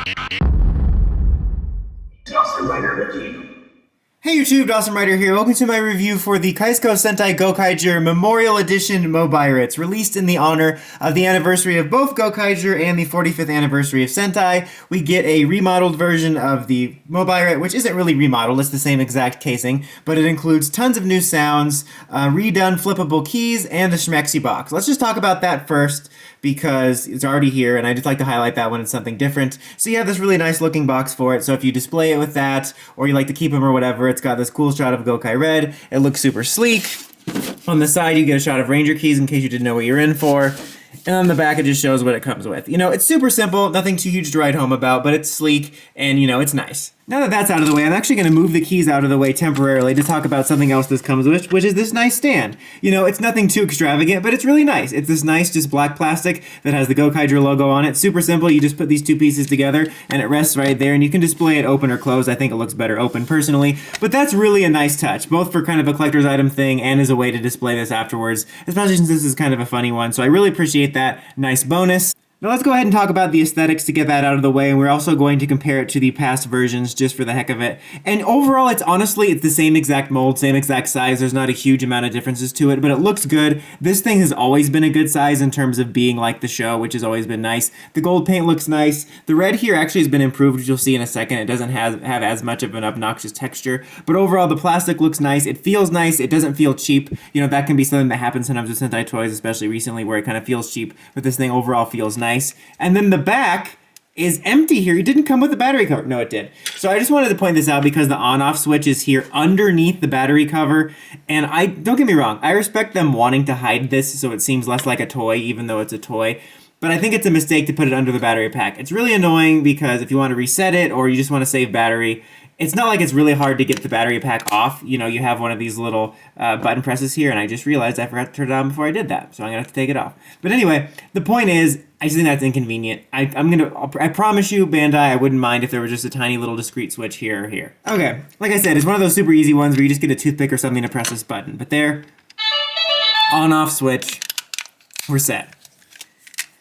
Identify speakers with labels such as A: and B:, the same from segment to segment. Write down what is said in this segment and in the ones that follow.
A: Hey YouTube, Dawson Rider here. Welcome to my review for the Kaizoku Sentai Gokaiger Memorial Edition Mobirates, released in the honor of the anniversary of both Gokaiger and the 45th anniversary of Sentai. We get a remodeled version of the Mobirate, which isn't really remodeled, it's the same exact casing, but it includes tons of new sounds, redone flippable keys, and the Schmexy box. Let's just talk about that first, because it's already here, and I just like to highlight that when it's something different. So you have this really nice looking box for it, so if you display it with that, or you like to keep them or whatever, it's got this cool shot of Gokai Red. It looks super sleek. On the side, you get a shot of Ranger keys in case you didn't know what you're in for. And on the back, it just shows what it comes with. You know, it's super simple, nothing too huge to write home about, but it's sleek, and you know, it's nice. Now that that's out of the way, I'm actually going to move the keys out of the way temporarily to talk about something else this comes with, which is this nice stand. You know, it's nothing too extravagant, but it's really nice. It's this nice, just black plastic that has the Gokaiger logo on it. Super simple, you just put these two pieces together, and it rests right there, and you can display it open or closed. I think it looks better open, personally, but that's really a nice touch, both for kind of a collector's item thing and as a way to display this afterwards, especially since this is kind of a funny one, so I really appreciate that nice bonus. Now let's go ahead and talk about the aesthetics to get that out of the way, and we're also going to compare it to the past versions just for the heck of it. And overall, it's the same exact mold, same exact size. There's not a huge amount of differences to it, but it looks good. This thing has always been a good size in terms of being like the show, which has always been nice. The gold paint looks nice. The red here actually has been improved, which you'll see in a second. It doesn't have as much of an obnoxious texture, but overall the plastic looks nice. It feels nice. It doesn't feel cheap. You know, that can be something that happens sometimes with Sentai toys, especially recently, where it kind of feels cheap, but this thing overall feels nice. And then the back is empty here. It didn't come with a battery cover. No, it did. So I just wanted to point this out because the on-off switch is here underneath the battery cover. And don't get me wrong, I respect them wanting to hide this so it seems less like a toy, even though it's a toy. But I think it's a mistake to put it under the battery pack. It's really annoying because if you want to reset it or you just want to save battery, it's not like it's really hard to get the battery pack off. You know, you have one of these little button presses here, and I just realized I forgot to turn it on before I did that, so I'm gonna have to take it off. But anyway, the point is, I just think that's inconvenient. I promise you, Bandai, I wouldn't mind if there was just a tiny little discrete switch here or here. Okay, like I said, it's one of those super easy ones where you just get a toothpick or something to press this button. But there, on-off switch, we're set.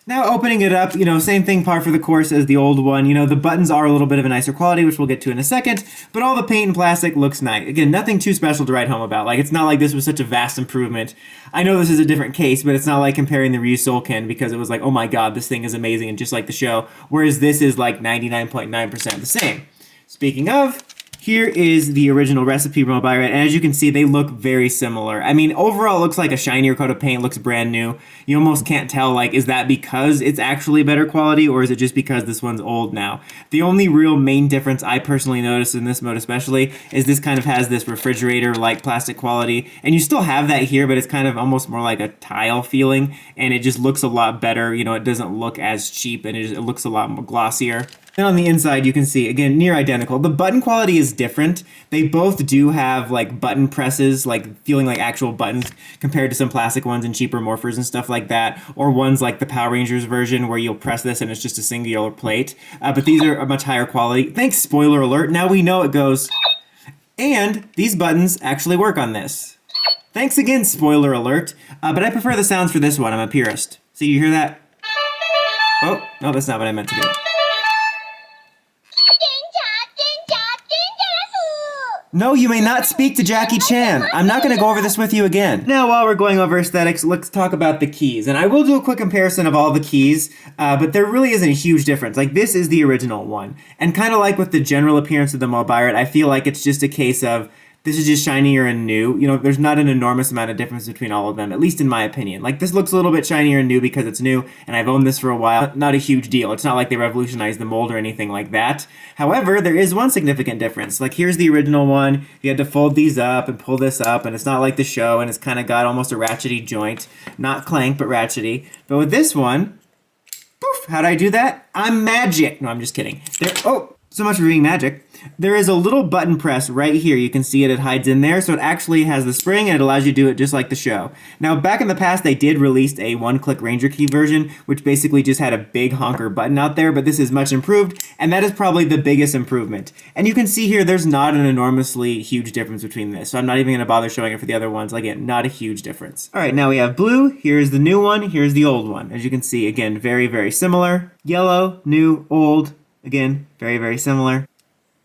A: Now opening it up, you know, same thing par for the course as the old one. You know, the buttons are a little bit of a nicer quality, which we'll get to in a second, but all the paint and plastic looks nice. Again, nothing too special to write home about. Like, it's not like this was such a vast improvement. I know this is a different case, but it's not like comparing the Ryu Soulken because it was like, oh my god, this thing is amazing and just like the show, whereas this is like 99.9% the same. Speaking of, here is the original recipe Mobirate, and as you can see, they look very similar. I mean, overall, it looks like a shinier coat of paint, looks brand new. You almost can't tell, like, is that because it's actually better quality, or is it just because this one's old now? The only real main difference I personally noticed in this mode especially is this kind of has this refrigerator-like plastic quality, and you still have that here, but it's kind of almost more like a tile feeling, and it just looks a lot better. You know, it doesn't look as cheap, and it looks a lot more glossier. And on the inside, you can see, again, near identical. The button quality is different. They both do have, like, button presses, like, feeling like actual buttons compared to some plastic ones and cheaper morphers and stuff like that, or ones like the Power Rangers version where you'll press this and it's just a singular plate. But these are a much higher quality. Thanks, spoiler alert. Now we know it goes. And these buttons actually work on this. Thanks again, spoiler alert. But I prefer the sounds for this one. I'm a purist. See, you hear that? Oh, no, that's not what I meant to do. No, you may not speak to Jackie Chan. I'm not going to go over this with you again. Now, while we're going over aesthetics, let's talk about the keys. And I will do a quick comparison of all the keys, but there really isn't a huge difference. Like, this is the original one. And kind of like with the general appearance of the Mobirate, I feel like it's just a case of this is just shinier and new. You know, there's not an enormous amount of difference between all of them, at least in my opinion. Like, this looks a little bit shinier and new because it's new, and I've owned this for a while. Not a huge deal. It's not like they revolutionized the mold or anything like that. However, there is one significant difference. Like, here's the original one. You had to fold these up and pull this up, and it's not like the show, and it's kind of got almost a ratchety joint. Not clank, but ratchety. But with this one, poof, how'd I do that? I'm magic. No, I'm just kidding. Oh, so much for being magic. There is a little button press right here. You can see it hides in there, so it actually has the spring and it allows you to do it just like the show. Now, back in the past, they did release a one-click Ranger key version, which basically just had a big honker button out there, but this is much improved, and that is probably the biggest improvement. And you can see here, there's not an enormously huge difference between this, so I'm not even going to bother showing it for the other ones. Again, not a huge difference. All right, now we have blue. Here's the new one. Here's the old one. As you can see, again, very, very similar. Yellow, new, old. Again, very, very similar.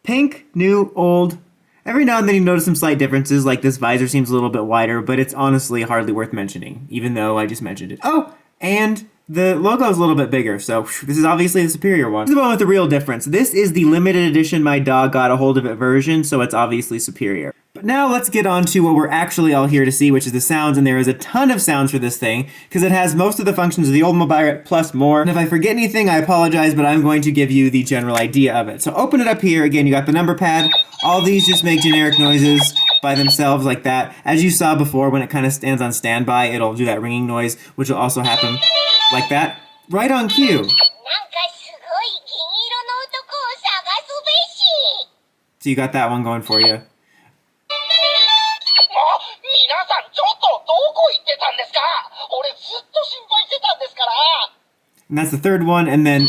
A: Pink, new, old. Every now and then you notice some slight differences, like this visor seems a little bit wider, but it's honestly hardly worth mentioning, even though I just mentioned it. Oh, and the logo is a little bit bigger, so this is obviously the superior one. This is the one with the real difference. This is the limited edition My Dog Got a Hold of It version, so it's obviously superior. But now let's get on to what we're actually all here to see, which is the sounds, and there is a ton of sounds for this thing, because it has most of the functions of the old Mobirate plus more. And if I forget anything, I apologize, but I'm going to give you the general idea of it. So open it up here. Again, you got the number pad. All these just make generic noises by themselves like that. As you saw before, when it kind of stands on standby, it'll do that ringing noise, which will also happen like that, right on cue. So you got that one going for you. And that's the third one, and then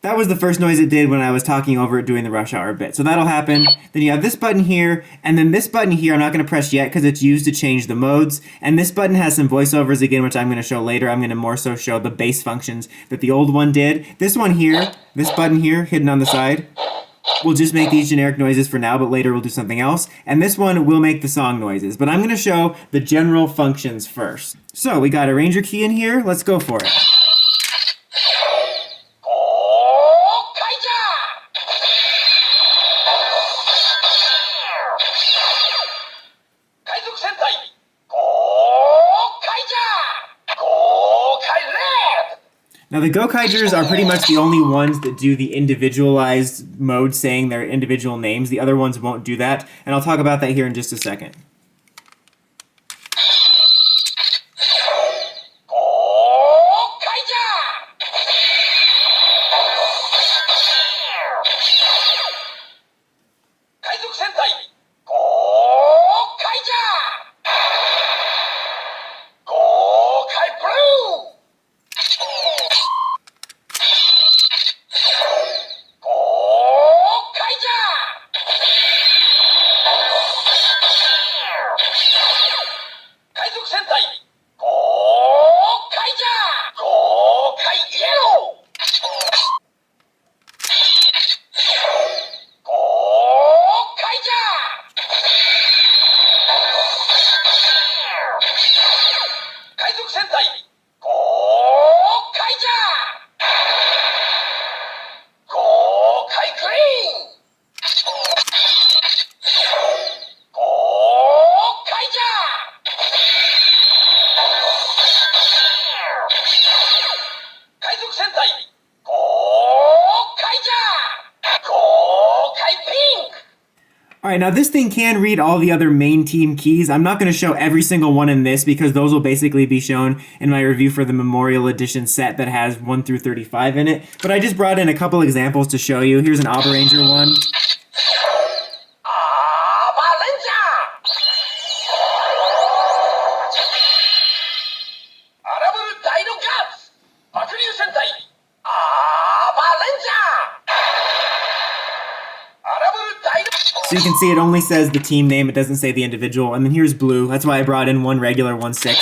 A: that was the first noise it did when I was talking over it doing the rush hour bit. So that'll happen. Then you have this button here, and then this button here I'm not going to press yet because it's used to change the modes. And this button has some voiceovers again, which I'm going to show later. I'm going to more so show the bass functions that the old one did. This one here, this button here, hidden on the side, will just make these generic noises for now, but later we'll do something else. And this one will make the song noises. But I'm going to show the general functions first. So we got a Ranger key in here. Let's go for it. Now the Gokaigers are pretty much the only ones that do the individualized mode saying their individual names. The other ones won't do that, and I'll talk about that here in just a second. Alright, now this thing can read all the other main team keys. I'm not going to show every single one in this because those will basically be shown in my review for the Memorial Edition set that has 1 through 35 in it. But I just brought in a couple examples to show you. Here's an Ranger one. So you can see it only says the team name, it doesn't say the individual. And then here's blue. That's why I brought in one regular, 1/6.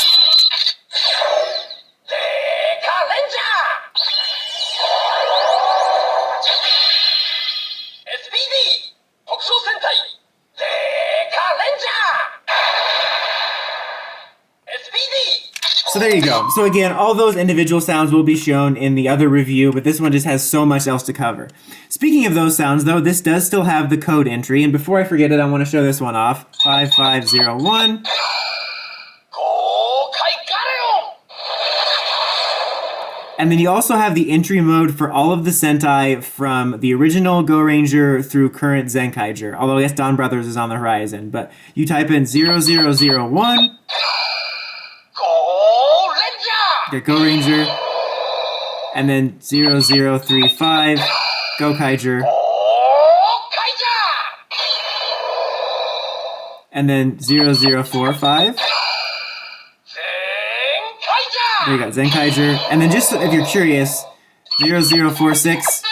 A: So there you go. So again, all those individual sounds will be shown in the other review, but this one just has so much else to cover. Speaking of those sounds though, this does still have the code entry, and before I forget it, I want to show this one off. 5501. And then you also have the entry mode for all of the Sentai from the original Go Ranger through current Zenkaiger, although I guess Dawn Brothers is on the horizon. But you type in 0001, get Go Ranger, and then 0035, Gokaiger, and then 0045. There you go, Zenkaiger. And then just if you're curious, 0046,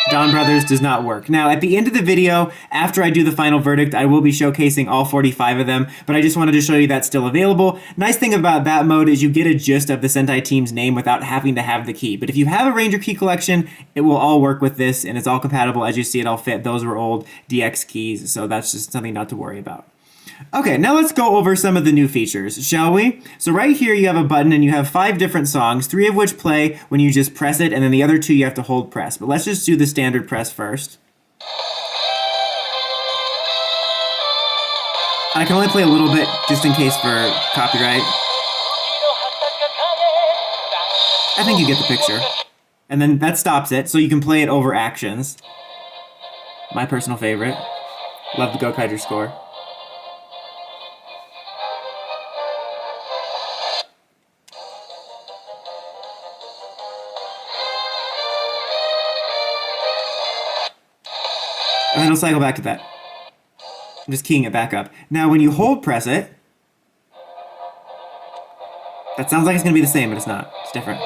A: Dawn Brothers does not work. Now, at the end of the video, after I do the final verdict, I will be showcasing all 45 of them, but I just wanted to show you that's still available. Nice thing about that mode is you get a gist of the Sentai team's name without having to have the key. But if you have a Ranger key collection, it will all work with this, and it's all compatible. As you see, it all fit. Those were old DX keys, so that's just something not to worry about. Okay, now let's go over some of the new features, shall we? So right here you have a button and you have 5 different songs, 3 of which play when you just press it, and then the other 2 you have to hold press. But let's just do the standard press first. And I can only play a little bit just in case for copyright. I think you get the picture. And then that stops it, so you can play it over actions. My personal favorite. Love the Gokaiger score. And then it'll cycle back to that. I'm just keying it back up. Now when you hold press it, that sounds like it's going to be the same, but it's not. It's different.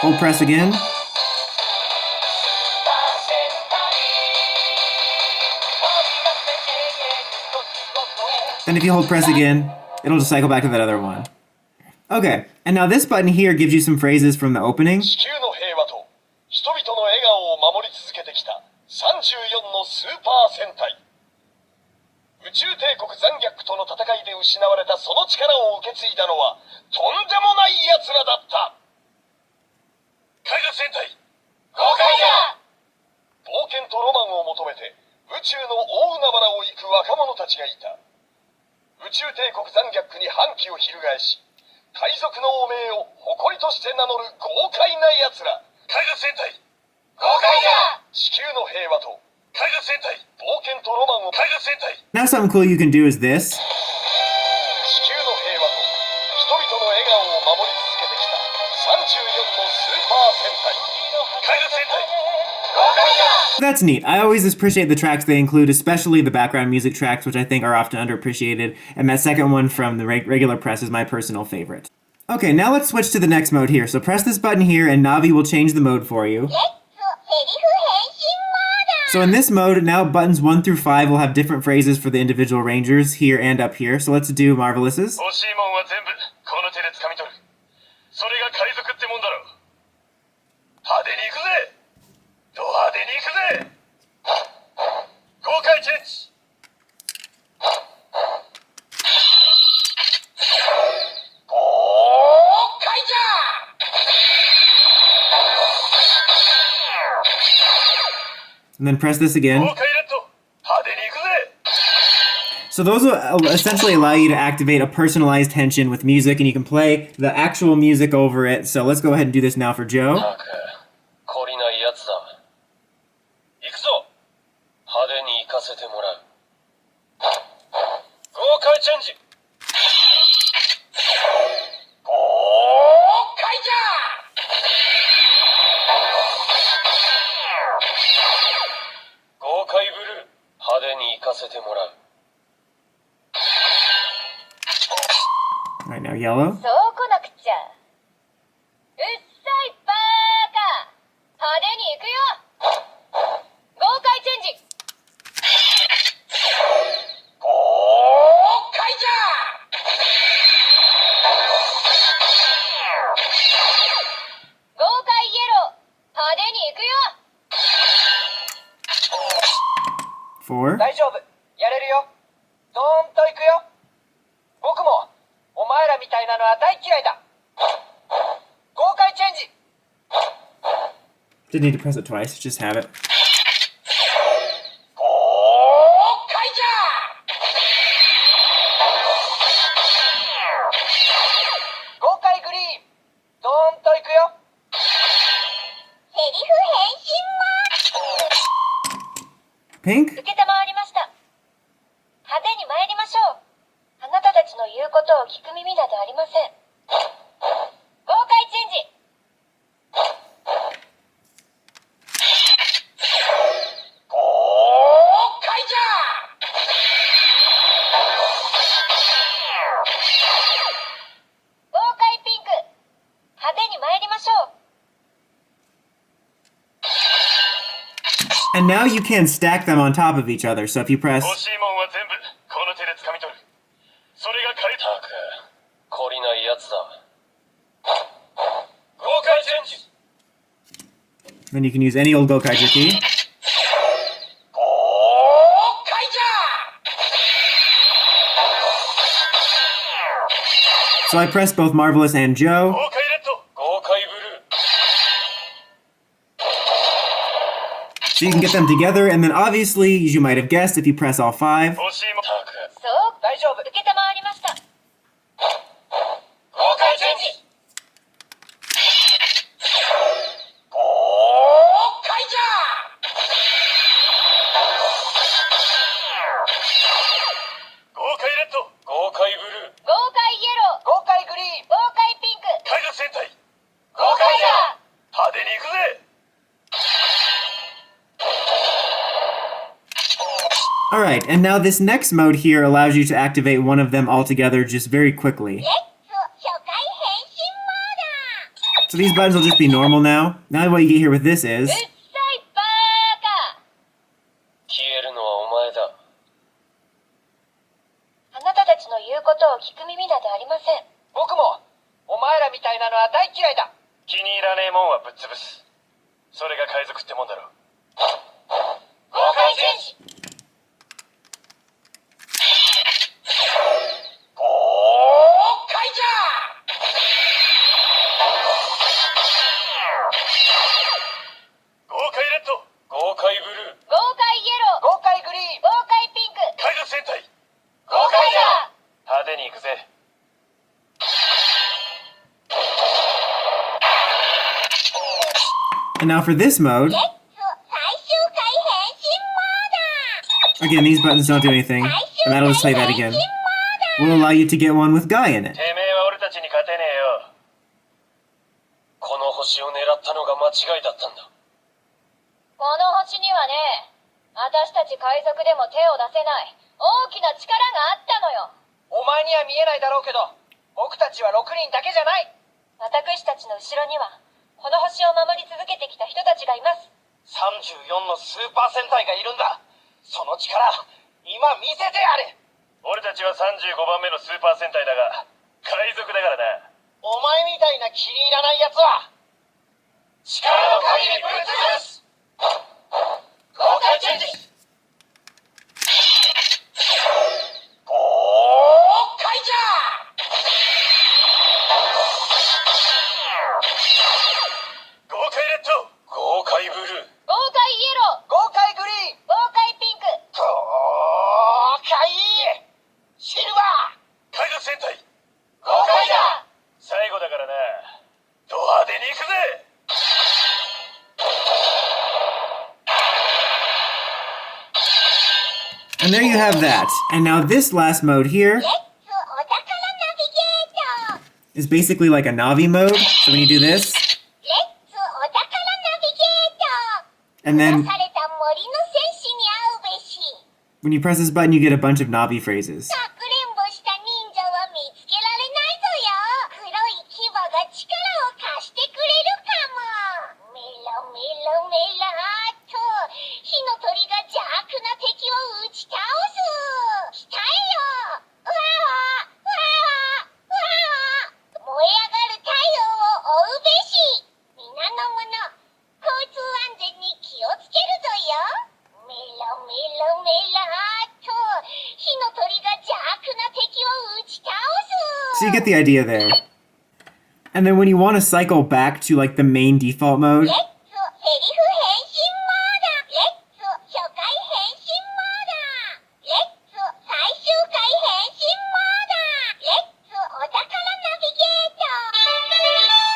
A: Hold press again. Then if you hold press again, it'll just cycle back to that other one. Okay, and now this button here gives you some phrases from the opening. 人々の笑顔を守り続けてきた34のスーパー戦隊。宇宙帝国残虐との戦いで失われたその力を受け継いだのはとんでもない奴らだった。海賊戦隊ゴーカイガー。冒険とロマンを求めて宇宙の大海原を行く若者たちがいた。宇宙帝国残虐に反旗を翻し、海賊の汚名を誇りとして名乗る豪快な奴ら。海賊戦隊ゴーカイガー。地球の平和と海賊戦隊冒険とロマンを海賊戦隊。Now something cool you can do is this. 地球の平和と人々の笑顔を守り続けてきた34のスーパー戦隊。海賊戦隊ゴーカイガー。That's neat. I always appreciate the tracks they include, especially the background music tracks, which I think are often underappreciated. And that second one from the regular press is my personal favorite. Okay, now let's switch to the next mode here. So press this button here and Navi will change the mode for you. So in this mode, now buttons 1 through 5 will have different phrases for the individual rangers here and up here. So let's do Marvelous's. And then press this again. So those will essentially allow you to activate a personalized Henshin with music, and you can play the actual music over it. So let's go ahead and do this now for Joe. Right now, yellow. Four. Didn't need to press it twice, just have it. Pink? And now you can stack them on top of each other. So if you press... Then you can use any old Gokaiger key. So I press both Marvelous and Joe. So you can get them together, and then obviously, as you might have guessed, if you press all 5. Alright, and now this next mode here allows you to activate one of them all together just very quickly. So these buttons will just be normal now. Now what you get here with this is... And now for this mode, again, these buttons don't do anything, and that'll just play that again. Will allow you to get one with Guy in it. And there you have that. And now this last mode here is basically like a Navi mode. So when you do this, and then when you press this button, you get a bunch of Navi phrases. So you get the idea there. And then when you want to cycle back to like the main default mode,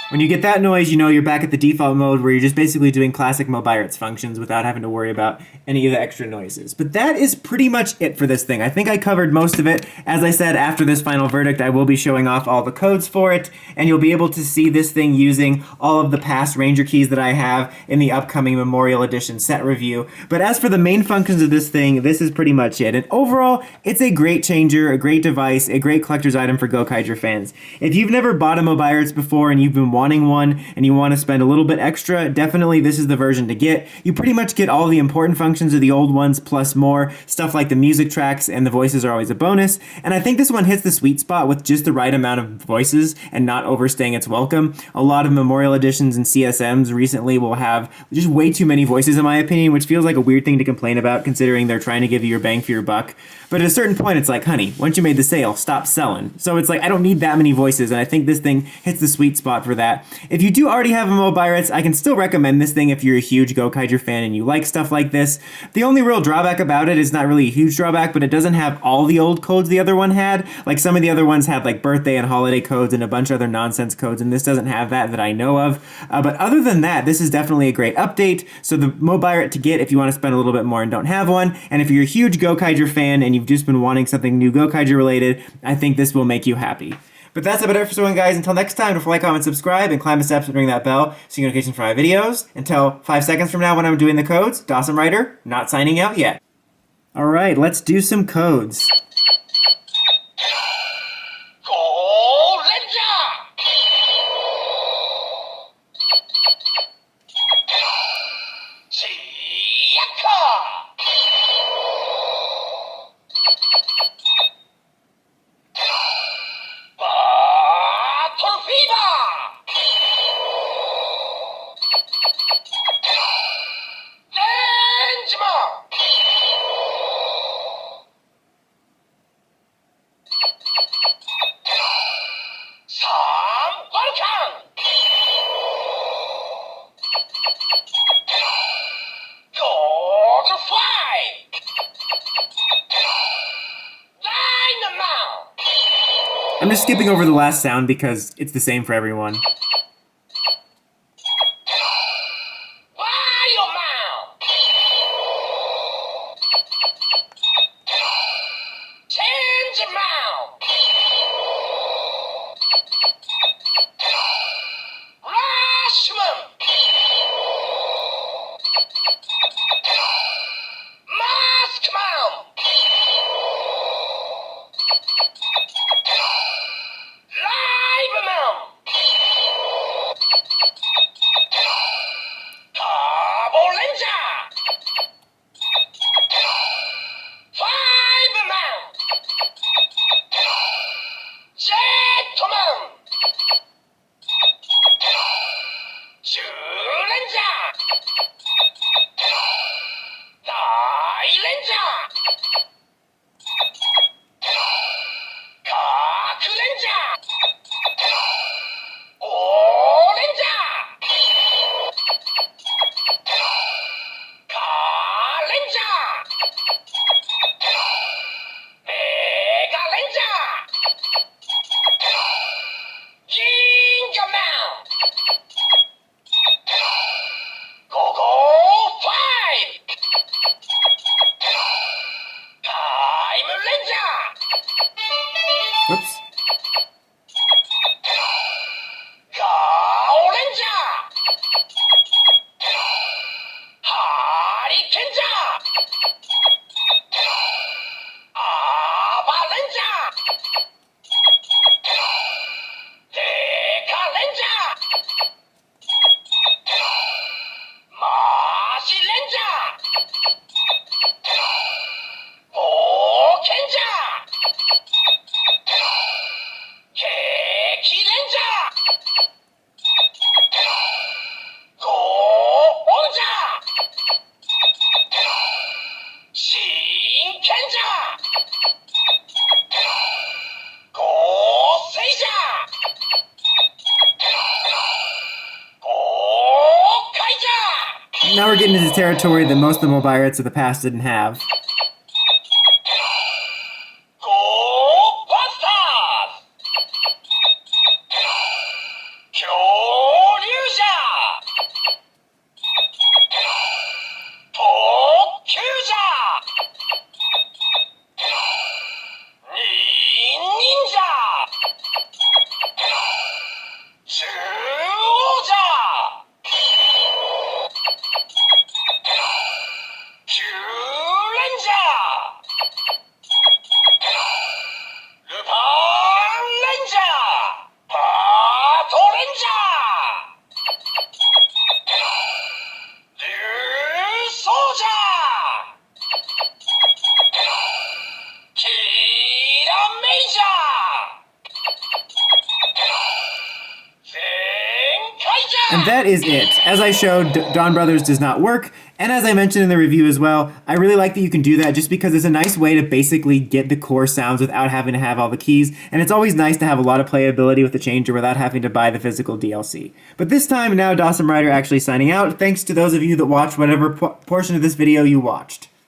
A: when you get that noise, you know you're back at the default mode where you're just basically doing classic Mobirates functions without having to worry about any of the extra noises. But that is pretty much it for this thing. I think I covered most of it. As I said, after this final verdict, I will be showing off all the codes for it, and you'll be able to see this thing using all of the past Ranger keys that I have in the upcoming Memorial Edition set review. But as for the main functions of this thing, this is pretty much it. And overall, it's a great changer, a great device, a great collector's item for Gokaiger fans. If you've never bought a Mobirates before and you've been wanting wanting one and you want to spend a little bit extra, definitely this is the version to get. You pretty much get all the important functions of the old ones plus more. Stuff like the music tracks and the voices are always a bonus. And I think this one hits the sweet spot with just the right amount of voices and not overstaying its welcome. A lot of Memorial Editions and CSMs recently will have just way too many voices in my opinion, which feels like a weird thing to complain about considering they're trying to give you your bang for your buck. But at a certain point, it's like, honey, once you made the sale, stop selling. So it's like, I don't need that many voices, and I think this thing hits the sweet spot for that. If you do already have a Mobirates, I can still recommend this thing if you're a huge Gokaiger fan and you like stuff like this. The only real drawback about it is not really a huge drawback, but it doesn't have all the old codes the other one had. Like some of the other ones had like birthday and holiday codes and a bunch of other nonsense codes, and this doesn't have that I know of. But other than that, this is definitely a great update. So the Mobirate to get if you want to spend a little bit more and don't have one, and if you're a huge Gokaiger fan and you've just been wanting something new Gokaiger related, I think this will make you happy. But that's about it for this one, guys. Until next time, don't forget, like, comment, subscribe, and climb the steps and ring that bell so you get notifications for my videos. Until 5 seconds from now when I'm doing the codes, Dawson Ryder, not signing out yet. Alright, let's do some codes. I'm just skipping over the last sound because it's the same for everyone. Whoops. Now we're getting into territory that most of the Mobirates of the past didn't have. And that is it. As I showed, Dawn Brothers does not work, and as I mentioned in the review as well, I really like that you can do that just because it's a nice way to basically get the core sounds without having to have all the keys, and it's always nice to have a lot of playability with the changer without having to buy the physical DLC. But this time, now Dawson Rider actually signing out. Thanks to those of you that watched whatever portion of this video you watched.